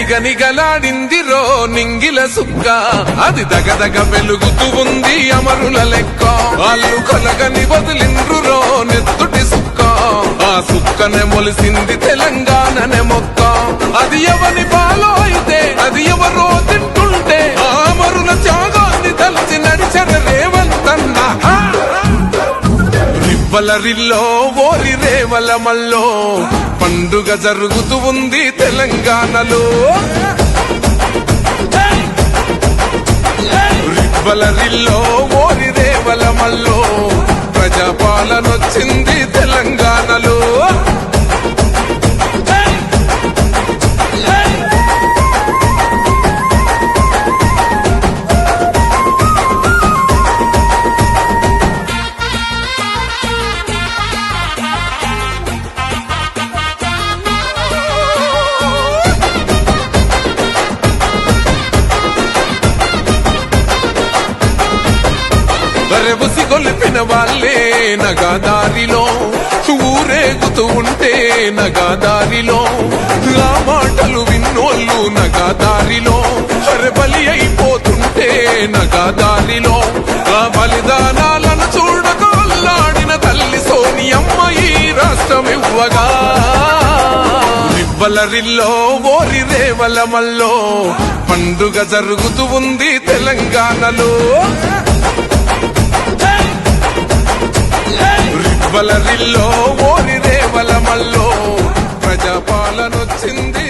నిగనిగలాడిందిరో నింగిల సుక్క, అది దగదగ వెలుగుతూ ఉంది అమరుల లెక్క. వాళ్ళు కొలగని వదిలిండ్రురో నెత్తుటి సుక్క, ఆ సుక్కనే మొలిసింది తెలంగాణనే మొక్క. అది ఎవని పాలో అయితే అది ఎవరో తింటుంటే, ఆ అమరుల త్యాగాన్ని తలచి నడిచర రేవంతన్న. రివ్వల రిల్లో ఓరి రేవల మల్లో పండుగ జరుగుతూ ఉంది తెలంగాణలో. రివ్వల రిల్లో ఓరి రేవల మల్లో ప్రజాపాలనొచ్చింది తెలంగాణలో. బుసి గొలిపిన వాళ్ళే నగాదారిలో ఊరేగుతూ ఉంటే నగాదారిలో, ఆ మాటలు విన్నోళ్ళు నగాదారిలో బలి అయిపోతుంటే నగాదారిలో, ఆ బలిదానాలను చూడగొల్లాడిన తల్లి సోనియమ్మ ఈ రాష్ట్రం ఇవ్వగా. రివ్వల రిల్లో ఓరి రేవల మల్లో పండుగ జరుగుతూ ఉంది తెలంగాణలో. రివ్వల రిల్లో ఓరి రేవల మల్లో ప్రజాపాలనొచ్చింది